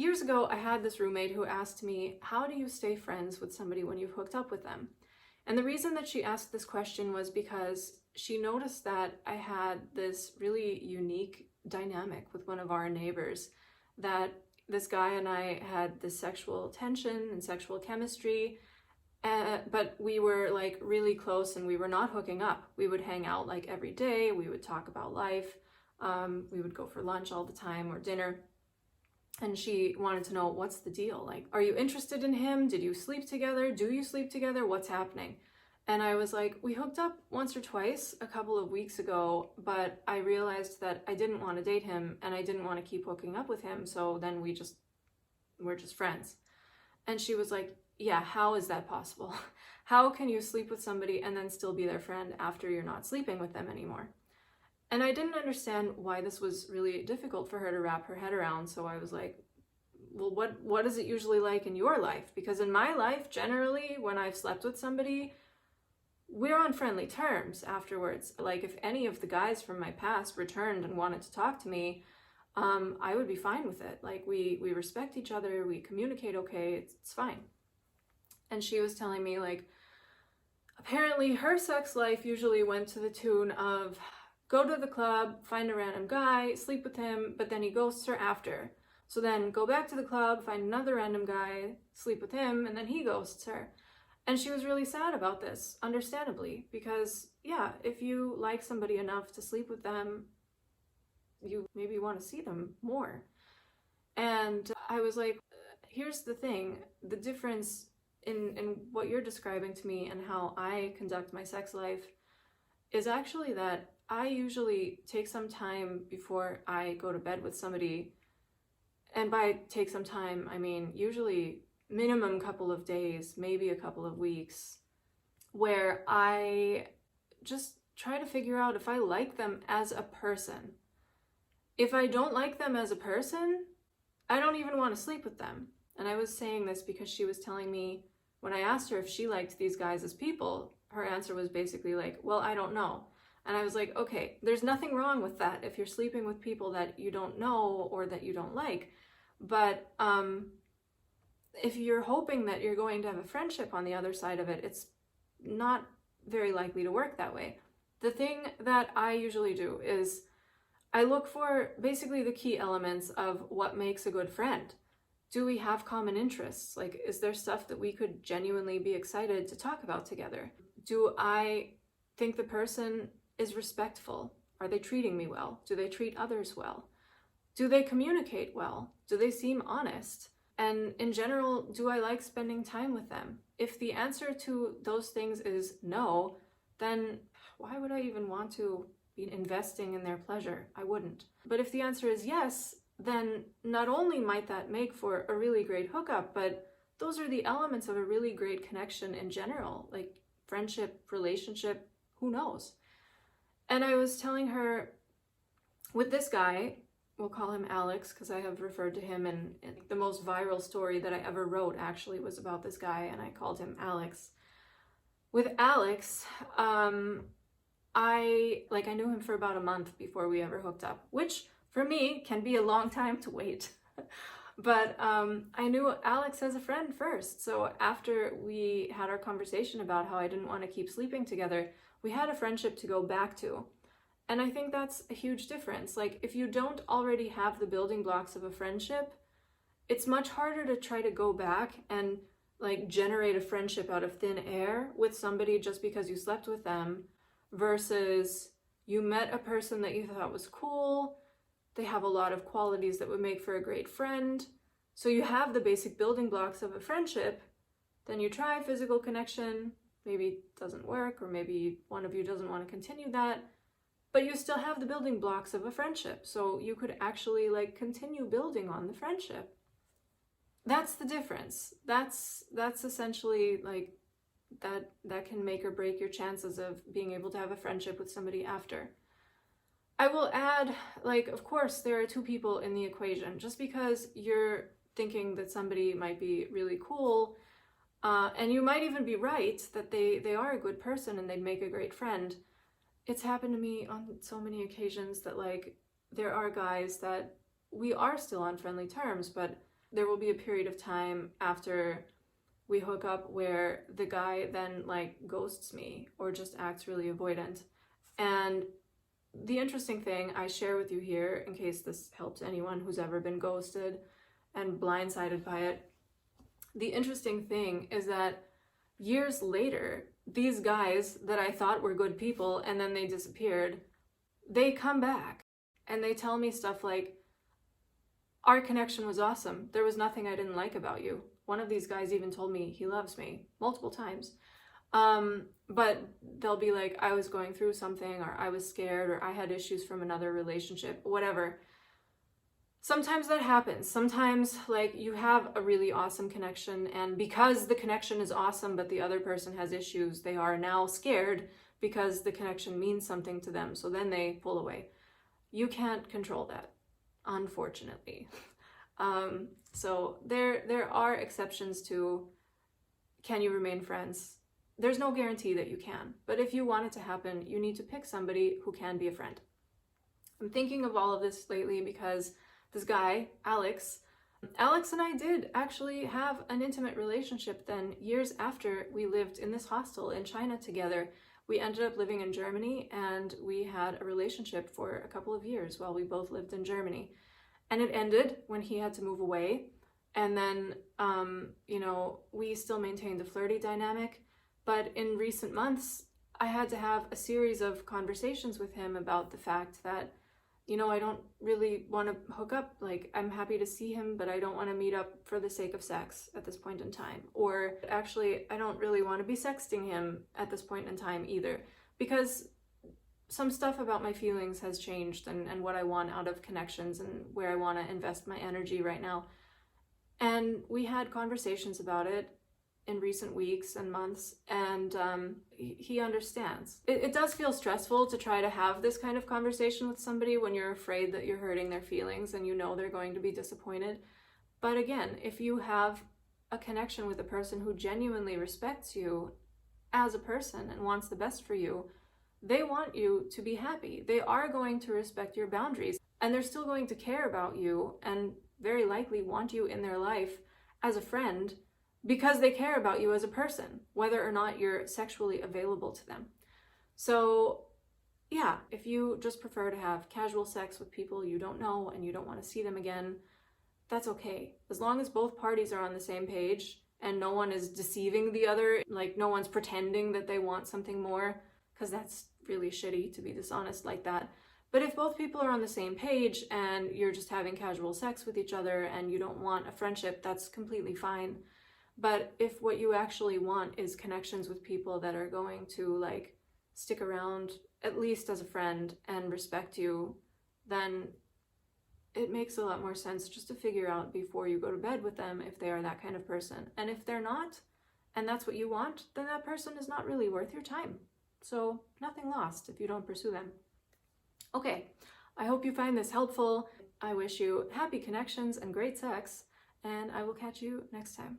Years ago, I had this roommate who asked me, how do you stay friends with somebody when you've hooked up with them? And the reason that she asked this question was because she noticed that I had this really unique dynamic with one of our neighbors, that this guy and I had this sexual tension and sexual chemistry, but we were like really close and we were not hooking up. We would hang out like every day, we would talk about life, we would go for lunch all the time or dinner. And she wanted to know, what's the deal? Like, are you interested in him? Did you sleep together? Do you sleep together? What's happening? And I was like, we hooked up once or twice a couple of weeks ago, but I realized that I didn't want to date him and I didn't want to keep hooking up with him. So then we're just friends. And she was like, yeah, how is that possible? How can you sleep with somebody and then still be their friend after you're not sleeping with them anymore? And I didn't understand why this was really difficult for her to wrap her head around. So I was like, well, what is it usually like in your life? Because in my life, generally, when I've slept with somebody, we're on friendly terms afterwards. Like, if any of the guys from my past returned and wanted to talk to me, I would be fine with it. Like, we respect each other, we communicate okay, it's fine. And she was telling me, like, apparently her sex life usually went to the tune of go to the club, find a random guy, sleep with him, but then he ghosts her after. So then go back to the club, find another random guy, sleep with him, and then he ghosts her. And she was really sad about this, understandably, because yeah, if you like somebody enough to sleep with them, you maybe want to see them more. And I was like, here's the thing, the difference in what you're describing to me and how I conduct my sex life is actually that I usually take some time before I go to bed with somebody. And by take some time, I mean usually minimum couple of days, maybe a couple of weeks, where I just try to figure out if I like them as a person. If I don't like them as a person, I don't even want to sleep with them. And I was saying this because she was telling me, when I asked her if she liked these guys as people, her answer was basically like, well, I don't know. And I was like, okay, there's nothing wrong with that if you're sleeping with people that you don't know or that you don't like. But if you're hoping that you're going to have a friendship on the other side of it, it's not very likely to work that way. The thing that I usually do is I look for basically the key elements of what makes a good friend. Do we have common interests? Like, is there stuff that we could genuinely be excited to talk about together? Do I think the person is respectful? Are they treating me well? Do they treat others well? Do they communicate well? Do they seem honest? And in general, do I like spending time with them? If the answer to those things is no, then why would I even want to be investing in their pleasure? I wouldn't. But if the answer is yes, then not only might that make for a really great hookup, but those are the elements of a really great connection in general, like friendship, relationship, who knows? And I was telling her, with this guy, we'll call him Alex because I have referred to him, and the most viral story that I ever wrote actually was about this guy, and I called him Alex. With Alex, I knew him for about a month before we ever hooked up, which for me can be a long time to wait. But I knew Alex as a friend first. So after we had our conversation about how I didn't want to keep sleeping together, we had a friendship to go back to. And I think that's a huge difference. Like, if you don't already have the building blocks of a friendship, it's much harder to try to go back and like generate a friendship out of thin air with somebody just because you slept with them, versus you met a person that you thought was cool. They have a lot of qualities that would make for a great friend. So you have the basic building blocks of a friendship. Then you try physical connection. Maybe it doesn't work, or maybe one of you doesn't want to continue that. But you still have the building blocks of a friendship. So you could actually like continue building on the friendship. That's the difference. That's essentially like that can make or break your chances of being able to have a friendship with somebody after. I will add, like, of course, there are two people in the equation. Just because you're thinking that somebody might be really cool, and you might even be right that they are a good person and they'd make a great friend. It's happened to me on so many occasions that, like, there are guys that we are still on friendly terms, but there will be a period of time after we hook up where the guy then like ghosts me or just acts really avoidant. And the interesting thing I share with you here, in case this helps anyone who's ever been ghosted and blindsided by it, the interesting thing is that years later, these guys that I thought were good people and then they disappeared, they come back and they tell me stuff like, our connection was awesome. There was nothing I didn't like about you. One of these guys even told me he loves me multiple times. But they'll be like, I was going through something, or I was scared, or I had issues from another relationship, whatever. Sometimes that happens. Sometimes like you have a really awesome connection, and because the connection is awesome but the other person has issues, they are now scared because the connection means something to them, so then they pull away. You can't control that, unfortunately. So there are exceptions to, can you remain friends? There's no guarantee that you can, but if you want it to happen, you need to pick somebody who can be a friend. I'm thinking of all of this lately because this guy, Alex and I did actually have an intimate relationship then, years after we lived in this hostel in China together. We ended up living in Germany and we had a relationship for a couple of years while we both lived in Germany. And it ended when he had to move away. And then, we still maintained a flirty dynamic. But in recent months, I had to have a series of conversations with him about the fact that, I don't really want to hook up. Like, I'm happy to see him, but I don't want to meet up for the sake of sex at this point in time. Or actually, I don't really want to be sexting him at this point in time either, because some stuff about my feelings has changed and what I want out of connections and where I want to invest my energy right now. And we had conversations about it in recent weeks and months, and he understands. It does feel stressful to try to have this kind of conversation with somebody when you're afraid that you're hurting their feelings and they're going to be disappointed. But again, if you have a connection with a person who genuinely respects you as a person and wants the best for you, they want you to be happy. They are going to respect your boundaries, and they're still going to care about you and very likely want you in their life as a friend, because they care about you as a person, whether or not you're sexually available to them. So yeah, if you just prefer to have casual sex with people you don't know and you don't want to see them again, that's okay. As long as both parties are on the same page and no one is deceiving the other, like no one's pretending that they want something more, because that's really shitty to be dishonest like that. But if both people are on the same page and you're just having casual sex with each other and you don't want a friendship, that's completely fine. But if what you actually want is connections with people that are going to like stick around, at least as a friend, and respect you, then it makes a lot more sense just to figure out before you go to bed with them if they are that kind of person. And if they're not, and that's what you want, then that person is not really worth your time. So nothing lost if you don't pursue them. Okay, I hope you find this helpful. I wish you happy connections and great sex, and I will catch you next time.